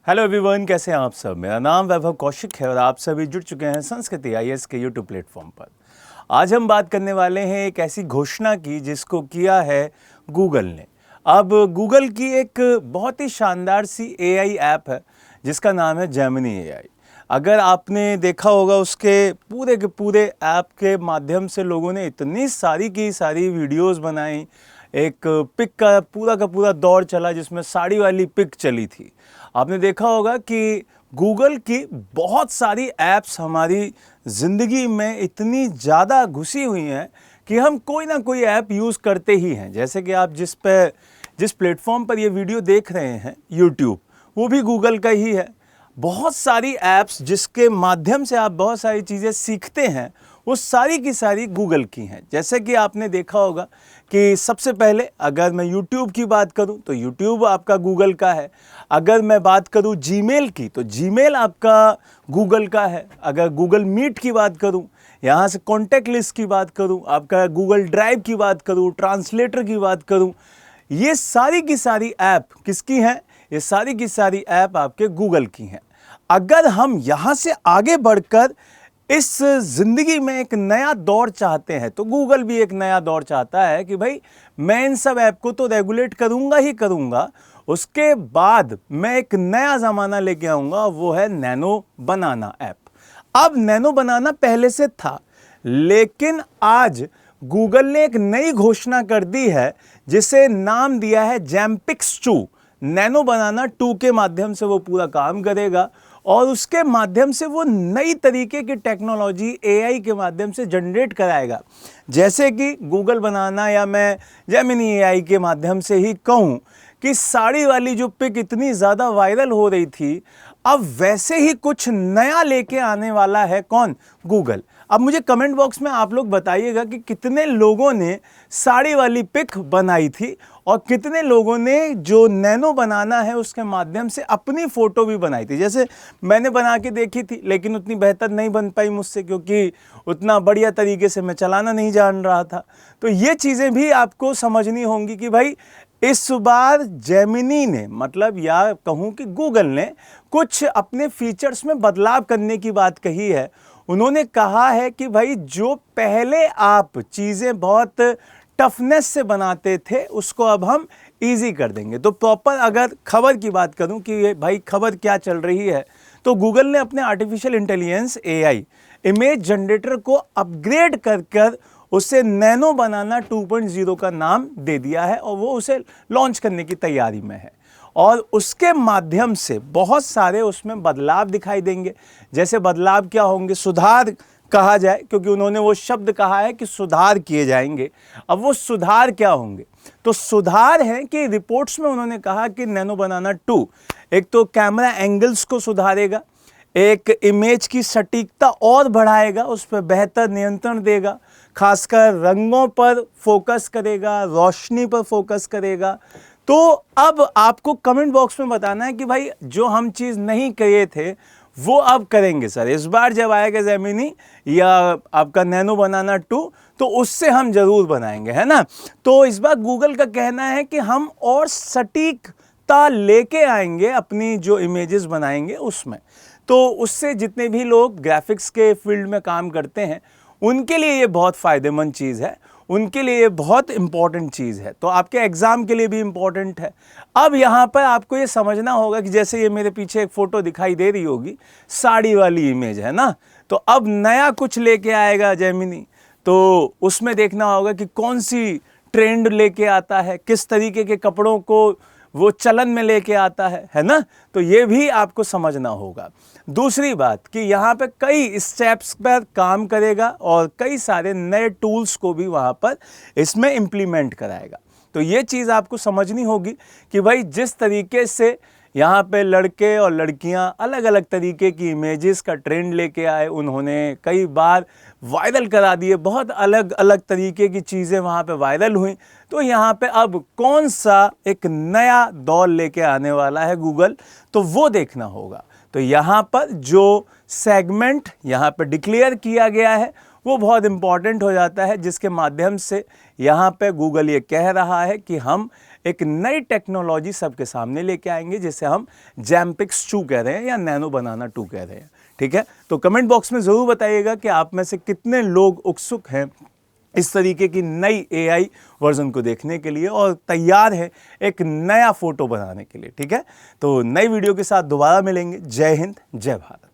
Hello everyone, कैसे हैं आप सब। मेरा नाम वैभव कौशिक है और आप सभी जुड़ चुके हैं संस्कृति आईएएस के यूट्यूब प्लेटफॉर्म पर। आज हम बात करने वाले हैं एक ऐसी घोषणा की जिसको किया है गूगल ने। अब गूगल की एक बहुत ही शानदार सी एआई ऐप है जिसका नाम है जेमिनी एआई। अगर आपने देखा होगा उसके पूरे के पूरे ऐप के माध्यम से लोगों ने इतनी सारी की सारी वीडियोस बनाई। एक पिक का पूरा दौर चला जिसमें साड़ी वाली पिक चली थी। आपने देखा होगा कि गूगल की बहुत सारी ऐप्स हमारी ज़िंदगी में इतनी ज़्यादा घुसी हुई हैं कि हम कोई ना कोई ऐप यूज़ करते ही हैं। जैसे कि आप जिस प्लेटफॉर्म पर ये वीडियो देख रहे हैं यूट्यूब, वो भी गूगल का ही है। बहुत सारी ऐप्स जिसके माध्यम से आप बहुत सारी चीज़ें सीखते हैं वो सारी की सारी गूगल की हैं। जैसे कि आपने देखा होगा कि सबसे पहले अगर मैं YouTube की बात करूं तो YouTube आपका गूगल का है। अगर मैं बात करूं जीमेल की तो जीमेल आपका गूगल का है। अगर गूगल मीट की बात करूं, यहाँ से कॉन्टैक्ट लिस्ट की बात करूं, आपका गूगल ड्राइव की बात करूं, ट्रांसलेटर की बात करूं, ये सारी की सारी ऐप किसकी हैं? ये सारी की सारी ऐप आपके गूगल की हैं। अगर हम यहाँ से आगे बढ़कर इस जिंदगी में एक नया दौर चाहते हैं तो गूगल भी एक नया दौर चाहता है कि भाई मैं इन सब ऐप को तो रेगुलेट करूंगा ही करूंगा, उसके बाद मैं एक नया ज़माना लेके आऊँगा, वो है नैनो बनाना ऐप। अब नैनो बनाना पहले से था, लेकिन आज गूगल ने एक नई घोषणा कर दी है जिसे नाम दिया है जैमपिक्स 2। नैनो बनाना 2 के माध्यम से वो पूरा काम करेगा और उसके माध्यम से वो नई तरीके की टेक्नोलॉजी एआई के माध्यम से जनरेट कराएगा। जैसे कि गूगल बनाना या मैं जेमिनी एआई के माध्यम से ही कहूँ कि साड़ी वाली जो पिक इतनी ज़्यादा वायरल हो रही थी, अब वैसे ही कुछ नया लेके आने वाला है कौन? गूगल। अब मुझे कमेंट बॉक्स में आप लोग बताइएगा कि कितने लोगों ने साड़ी वाली पिक बनाई थी और कितने लोगों ने जो नैनो बनाना है उसके माध्यम से अपनी फ़ोटो भी बनाई थी। जैसे मैंने बना के देखी थी, लेकिन उतनी बेहतर नहीं बन पाई मुझसे, क्योंकि उतना बढ़िया तरीके से मैं चलाना नहीं जान रहा था। तो ये चीज़ें भी आपको समझनी होंगी कि भाई इस बार जेमिनी ने, मतलब या कहूँ कि गूगल ने कुछ अपने फीचर्स में बदलाव करने की बात कही है। उन्होंने कहा है कि भाई जो पहले आप चीज़ें बहुत टफनेस से बनाते थे उसको अब हम इजी कर देंगे। तो प्रॉपर अगर खबर की बात करूं कि भाई खबर क्या चल रही है, तो गूगल ने अपने artificial intelligence AI image generator को अपग्रेड कर उसे नैनो बनाना 2.0 का नाम दे दिया है और वो उसे लॉन्च करने की तैयारी में है। और उसके माध्यम से बहुत सारे उसमें बदलाव दिखाई देंगे। जैसे बदलाव क्या होंगे? सुधार कहा जाए, क्योंकि उन्होंने वो शब्द कहा है कि सुधार किए जाएंगे। अब वो सुधार क्या होंगे? तो सुधार है कि रिपोर्ट्स में उन्होंने कहा कि नैनो बनाना 2 एक तो कैमरा एंगल्स को सुधारेगा, एक इमेज की सटीकता और बढ़ाएगा, उस पर बेहतर नियंत्रण देगा, खासकर रंगों पर फोकस करेगा, रोशनी पर फोकस करेगा। तो अब आपको कमेंट बॉक्स में बताना है कि भाई जो हम चीज़ नहीं किए थे वो अब करेंगे सर। इस बार जब आएगा जेमिनी या आपका नैनो बनाना 2 तो उससे हम ज़रूर बनाएंगे, है ना। तो इस बार गूगल का कहना है कि हम और सटीकता लेके आएंगे अपनी जो इमेजेस बनाएंगे उसमें। तो उससे जितने भी लोग ग्राफिक्स के फील्ड में काम करते हैं उनके लिए ये बहुत फ़ायदेमंद चीज़ है, उनके लिए ये बहुत इंपॉर्टेंट चीज़ है। तो आपके एग्ज़ाम के लिए भी इंपॉर्टेंट है। अब यहाँ पर आपको ये समझना होगा कि जैसे ये मेरे पीछे एक फ़ोटो दिखाई दे रही होगी, साड़ी वाली इमेज है ना। तो अब नया कुछ लेके आएगा जेमिनी, तो उसमें देखना होगा कि कौन सी ट्रेंड लेके आता है, किस तरीके के कपड़ों को वो चलन में लेके आता है ना। तो ये भी आपको समझना होगा। दूसरी बात कि यहाँ पे कई स्टेप्स पर काम करेगा और कई सारे नए टूल्स को भी वहाँ पर इसमें इम्प्लीमेंट कराएगा। तो ये चीज़ आपको समझनी होगी कि भाई जिस तरीके से यहाँ पे लड़के और लड़कियाँ अलग अलग तरीके की इमेजेस का ट्रेंड लेके आए, उन्होंने कई बार वायरल करा दिए, बहुत अलग अलग तरीके की चीज़ें वहाँ पे वायरल हुई। तो यहाँ पे अब कौन सा एक नया दौर लेके आने वाला है गूगल, तो वो देखना होगा। तो यहाँ पर जो सेगमेंट यहाँ पर डिक्लेयर किया गया है वो बहुत इंपॉर्टेंट हो जाता है, जिसके माध्यम से यहाँ पे गूगल ये कह रहा है कि हम एक नई टेक्नोलॉजी सबके सामने लेके आएंगे जिसे हम जैमपिक्स 2 कह रहे हैं या नैनो बनाना 2 कह रहे हैं। ठीक है, तो कमेंट बॉक्स में ज़रूर बताइएगा कि आप में से कितने लोग उत्सुक हैं इस तरीके की नई एआई वर्जन को देखने के लिए और तैयार है एक नया फोटो बनाने के लिए। ठीक है, तो नई वीडियो के साथ दोबारा मिलेंगे। जय हिंद, जय भारत।